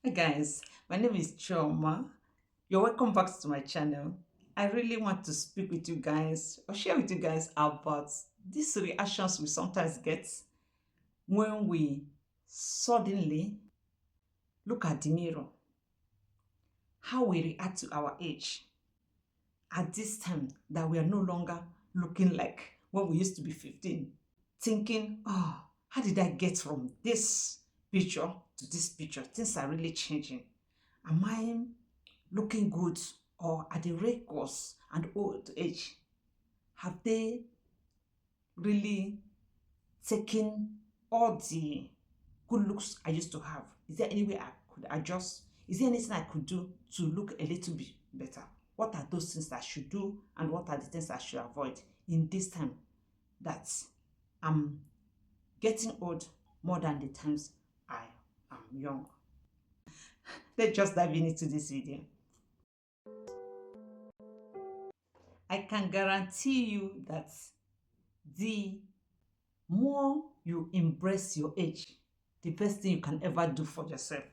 Hi guys, my name is Choma. You're welcome back to my channel. I really want to speak with you guys or share with you guys about these reactions we sometimes get when we suddenly look at the mirror, how we react to our age at this time that we are no longer looking like when we used to be 15, thinking, oh, how did I get from this picture to this picture? Things are really changing. Am I looking good, or at the rate course and old age, have they really taken all the good looks I used to have? Is there any way I could adjust? Is there anything I could do to look a little bit better? What are those things I should do, and what are the things I should avoid in this time that I'm getting old more than the times I am young? Let's just dive into this video. I can guarantee you that the more you embrace your age, the best thing you can ever do for yourself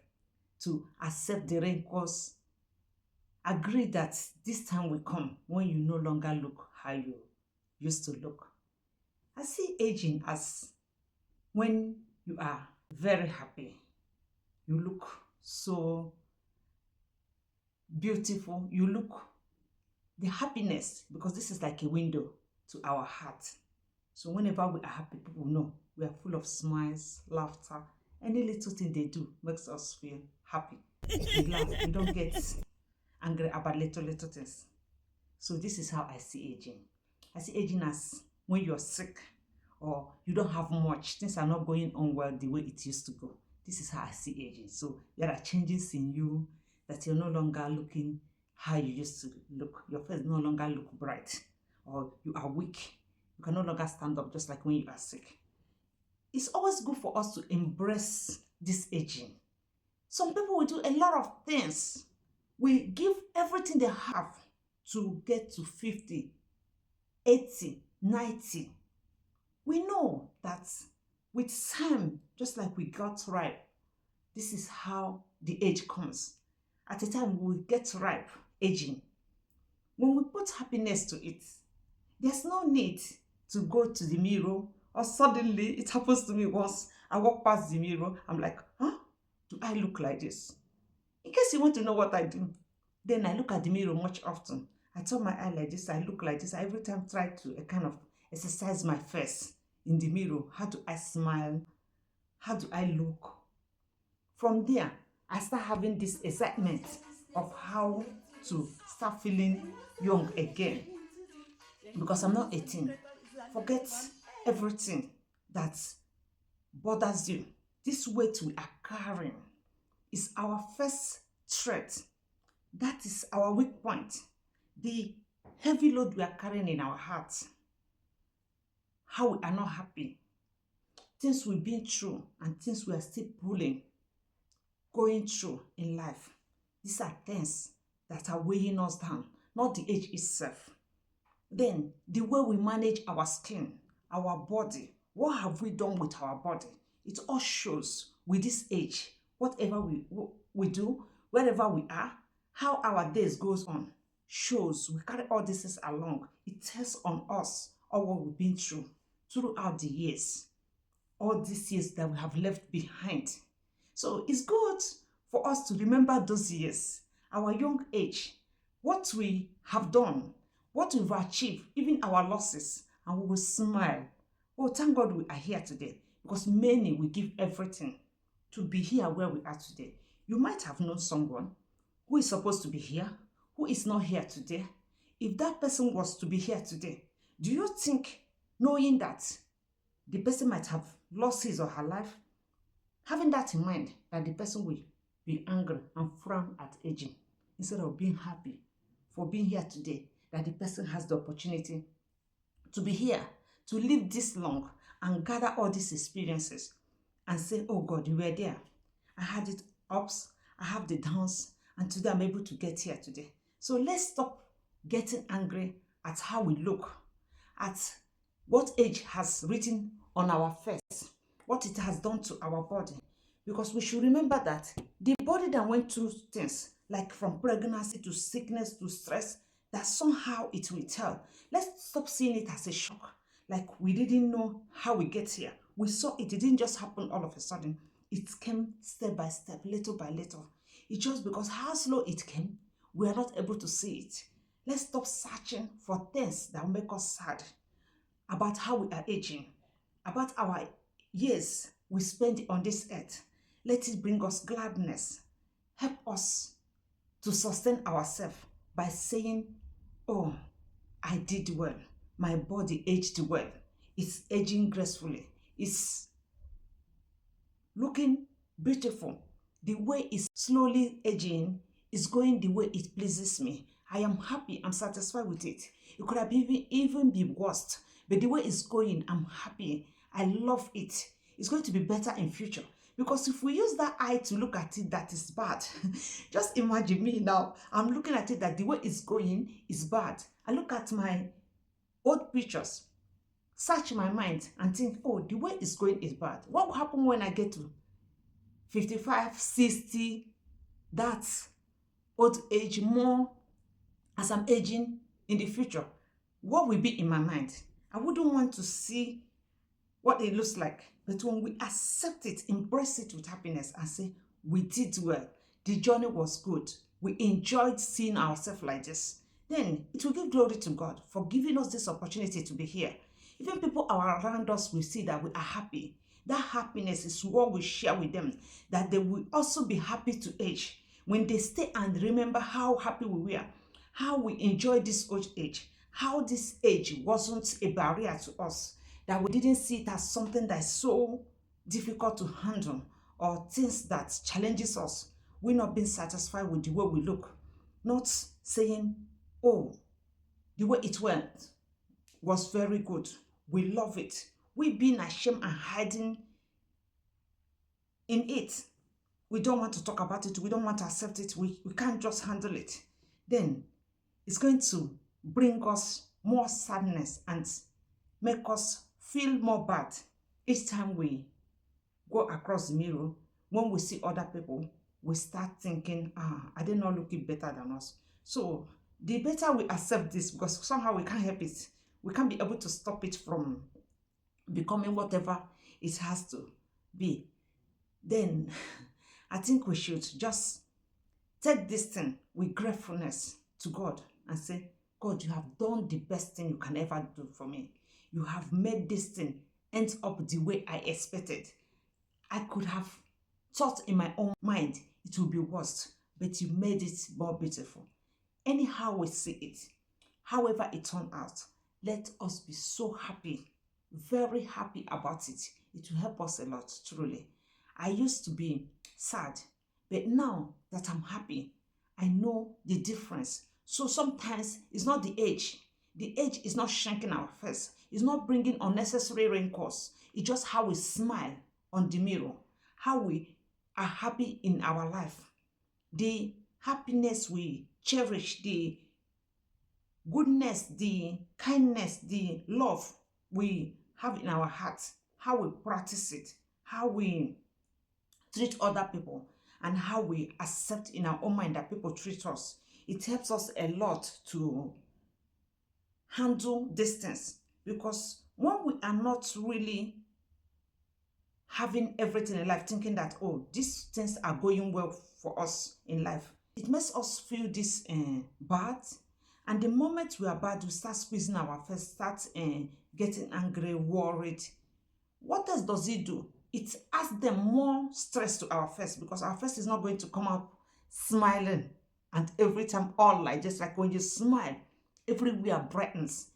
to accept the wrinkles, agree that this time will come when you no longer look how you used to look. I see aging as when you are very happy, you look so beautiful, you look the happiness, because this is like a window to our heart. So whenever we are happy, people know we are full of smiles, laughter. Any little thing they do makes us feel happy. We laugh. We don't get angry about little things. So this is how I see aging. I see aging as when you're sick or you don't have much. Things are not going on well the way it used to go. This is how I see aging. So there are changes in you, that you're no longer looking how you used to look. Your face no longer look bright, or you are weak. You can no longer stand up just like when you are sick. It's always good for us to embrace this aging. Some people will do a lot of things. We give everything they have to get to 50, 80, 90. We know that with time, just like we got ripe, this is how the age comes. At a time we get ripe, aging. When we put happiness to it, there's no need to go to the mirror, or suddenly it happens to me once. I walk past the mirror, I'm like, huh? Do I look like this? In case you want to know what I do, then I look at the mirror much often. I turn my eye like this, I look like this. I every time try to kind of exercise my face in the mirror. How do I smile? How do I look? From there, I start having this excitement of how to start feeling young again, because I'm not 18. Forget everything that bothers you. This weight we are carrying is our first threat. That is our weak point. The heavy load we are carrying in our hearts, how we are not happy, things we've been through and things we are still going through in life. These are things that are weighing us down, not the age itself. Then the way we manage our skin, our body, what have we done with our body? It all shows with this age. Whatever we do, wherever we are, how our days goes on, shows we carry all this is along. It tells on us all what we've been through throughout the years, all these years that we have left behind. So it's good for us to remember those years, our young age, what we have done, what we've achieved, even our losses, and we will smile. Oh, thank God we are here today, because many will give everything to be here where we are today. You might have known someone who is supposed to be here, who is not here today. If that person was to be here today, do you think, knowing that the person might have lost his or her life, having that in mind, that the person will be angry and frown at aging, instead of being happy for being here today, that the person has the opportunity to be here, to live this long and gather all these experiences and say, oh God, you were there. I had it ups, I have the downs, and today I'm able to get here today. So let's stop getting angry at how we look, at what age has written on our face, what it has done to our body. Because we should remember that the body that went through things, like from pregnancy to sickness to stress, that somehow it will tell. Let's stop seeing it as a shock. Like we didn't know how we get here. We saw it didn't just happen all of a sudden. It came step by step, little by little. It's just because how slow it came, we are not able to see it. Let's stop searching for things that will make us sad about how we are aging, about our years we spend on this earth. Let it bring us gladness. Help us to sustain ourselves by saying, oh, I did well. My body aged well. It's aging gracefully. It's looking beautiful. The way it's slowly aging is going the way it pleases me. I am happy. I'm satisfied with it. It could have even be worse. But the way it's going, I'm happy. I love it. It's going to be better in future. Because if we use that eye to look at it, that is bad. Just imagine me now. I'm looking at it that the way it's going is bad. I look at my old pictures, search my mind and think, oh, the way it's going is bad. What will happen when I get to 55, 60, that old age, more as I'm aging in the future? What will be in my mind? I wouldn't want to see what it looks like. But when we accept it, embrace it with happiness and say, we did well, the journey was good, we enjoyed seeing ourselves like this, then it will give glory to God for giving us this opportunity to be here. Even people around us will see that we are happy. That happiness is what we share with them, that they will also be happy to age. When they stay and remember how happy we were, how we enjoyed this old age, how this age wasn't a barrier to us, that we didn't see it as something that is so difficult to handle or things that challenges us. We're not being satisfied with the way we look, not saying, oh, the way it went was very good. We love it. We being ashamed and hiding in it. We don't want to talk about it. We don't want to accept it. We can't just handle it. Then it's going to bring us more sadness and make us feel more bad each time we go across the mirror. When we see other people, we start thinking, are they not looking better than us? So the better we accept this, because somehow we can't help it. We can't be able to stop it from becoming whatever it has to be. Then I think we should just take this thing with gratefulness to God and say, God, you have done the best thing you can ever do for me. You have made this thing end up the way I expected. I could have thought in my own mind it would be worse, but you made it more beautiful. Anyhow we see it, however it turned out, let us be so happy, very happy about it. It will help us a lot, truly. I used to be sad, but now that I'm happy, I know the difference. So sometimes it's not the age. The age is not shrinking our face. It's not bringing unnecessary wrinkles. It's just how we smile on the mirror, how we are happy in our life, the happiness we cherish, the goodness, the kindness, the love we have in our hearts, how we practice it, how we treat other people, and how we accept in our own mind that people treat us. It helps us a lot to handle distance, because when we are not really having everything in life, thinking that, oh, these things are going well for us in life, it makes us feel this bad. And the moment we are bad, we start squeezing our face, start getting angry, worried. What else does it do? It adds them more stress to our face, because our face is not going to come up smiling and every time all like just like when you smile, everywhere brightens.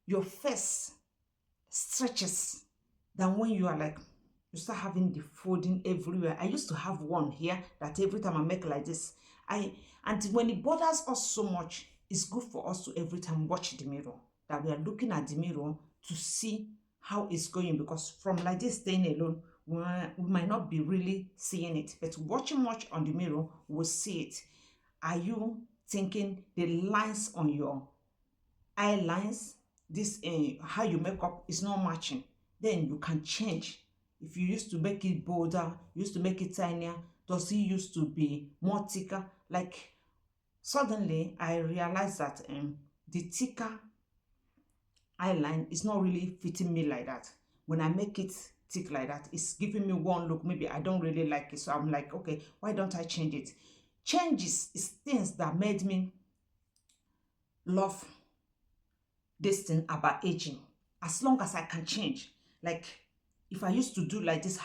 Your face stretches than when you are like, you start having the folding everywhere. I used to have one here that every time I make like this, and when it bothers us so much, it's good for us to every time watch the mirror, that we are looking at the mirror to see how it's going, because from like this staying alone, we might not be really seeing it, but watching much on the mirror, we'll see it. Are you thinking the lines on your eyelines, this how you make up is not matching? Then you can change If you used to make it bolder, used to make it tinier, does it used to be more thicker? Like suddenly I realized that the thicker eyeline is not really fitting me like that. When I make it thick like that, it's giving me one look. Maybe I don't really like it. So I'm like, okay, why don't I change it? Changes is things that made me love this thing about aging. As long as I can change. Like if I used to do like this,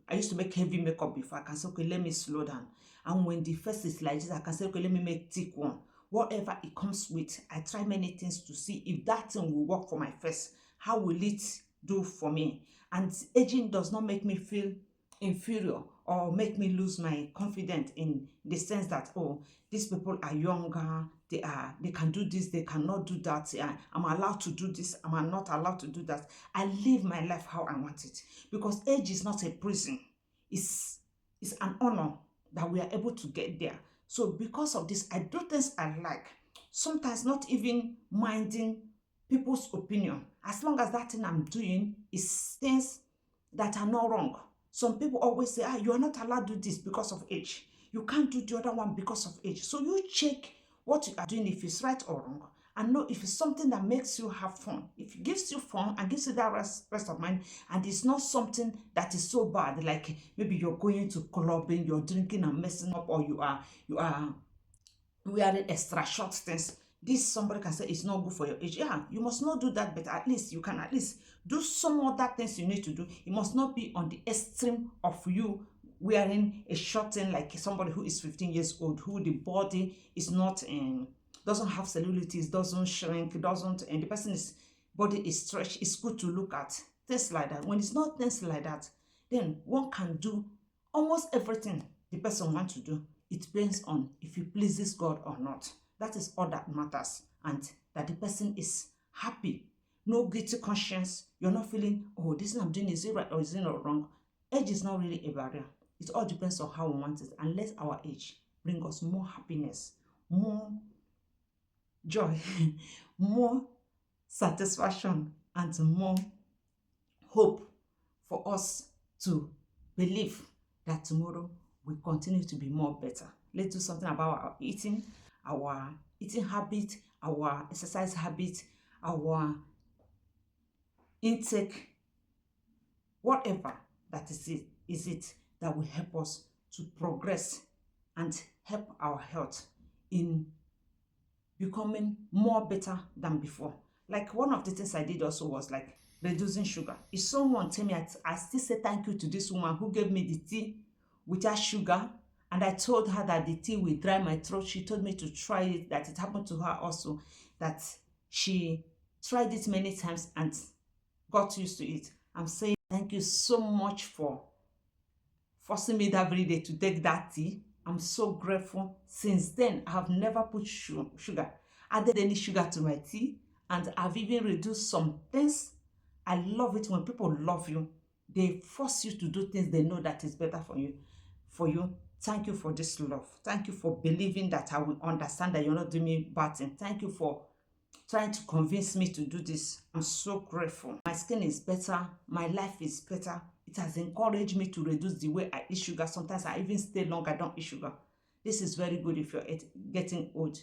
I used to make heavy makeup before. I can say, okay, let me slow down. And when the face is like this, I can say, okay, let me make thick one. Whatever it comes with, I try many things to see if that thing will work for my face. How will it do for me? And aging does not make me feel inferior or make me lose my confidence in the sense that, oh, these people are younger, they can do this, they cannot do that, I'm allowed to do this, I'm not allowed to do that. I live my life how I want it, because age is not a prison. It's an honor that we are able to get there. So because of this, I do things I like, sometimes not even minding people's opinion, as long as that thing I'm doing is things that are not wrong. Some people always say, you are not allowed to do this because of age. You can't do the other one because of age. So you check what you are doing, if it's right or wrong, and know if it's something that makes you have fun. If it gives you fun and gives you that rest of mind, and it's not something that is so bad, like maybe you're going to clubbing, you're drinking and messing up, or you are wearing extra short things. This somebody can say it's not good for your age. Yeah, you must not do that, but at least you can at least do some other things you need to do. It must not be on the extreme of you wearing a short thing like somebody who is 15 years old, who the body is not doesn't have cellulitis, doesn't shrink, doesn't, and the person's body is stretched. It's good to look at things like that. When it's not things like that, then one can do almost everything the person wants to do. It depends on if it pleases God or not. That is all that matters, and that the person is happy. No guilty conscience. You're not feeling, oh, this thing I'm doing, is it right or is it not wrong? Age is not really a barrier. It all depends on how we want it, and let our age bring us more happiness, more joy, more satisfaction, and more hope for us to believe that tomorrow will continue to be more better. Let's do something about our eating habit, our exercise habit, our intake, whatever that is it that will help us to progress and help our health in becoming more better than before. Like one of the things I did also was like reducing sugar. If someone tell me, I still say thank you to this woman who gave me the tea without sugar, and I told her that the tea will dry my throat. She told me to try it, that it happened to her also, that she tried it many times and got used to it. I'm saying thank you so much for forcing me that very day to take that tea. I'm so grateful. Since then, I have never put sugar, added any sugar to my tea, and I've even reduced some things. I love it when people love you. They force you to do things they know that is better for you. Thank you for this love. Thank you for believing that I will understand that you're not doing me bad thing. Thank you for trying to convince me to do this. I'm so grateful. My skin is better. My life is better. It has encouraged me to reduce the way I eat sugar. Sometimes I even stay long, I don't eat sugar. This is very good if you're getting old.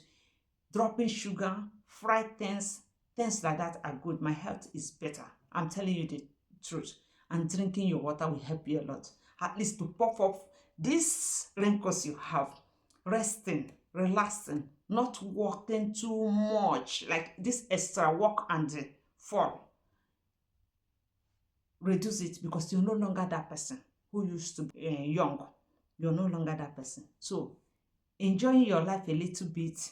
Dropping sugar, fried things like that are good. My health is better. I'm telling you the truth. And drinking your water will help you a lot. At least to pop off these wrinkles you have. Resting, relaxing, not working too much, like this extra work and fall. Reduce it, because you're no longer that person who used to be young. You're no longer that person. So enjoying your life a little bit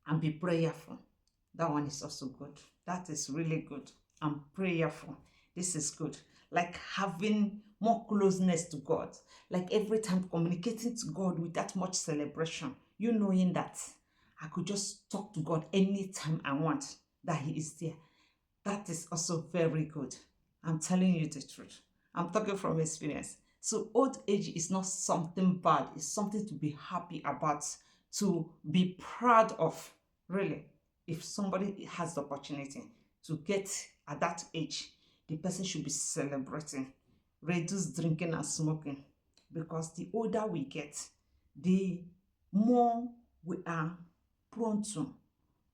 and be prayerful. That one is also good. That is really good. I'm prayerful. This is good. Like having more closeness to God. Like every time communicating to God with that much celebration. You knowing that I could just talk to God anytime I want, that He is there. That is also very good. I'm telling you the truth. I'm talking from experience. So old age is not something bad. It's something to be happy about, to be proud of, really. If somebody has the opportunity to get at that age, the person should be celebrating, reduce drinking and smoking, because the older we get, the more we are prone to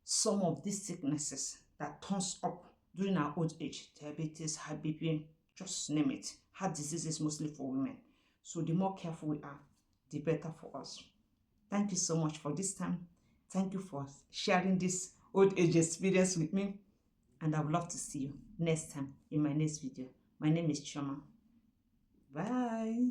some of these sicknesses that turns up during our old age. Diabetes, high BP, just name it. Heart diseases mostly for women. So the more careful we are, the better for us. Thank you so much for this time. Thank you for sharing this old age experience with me. And I would love to see you next time in my next video. My name is Choma. Bye.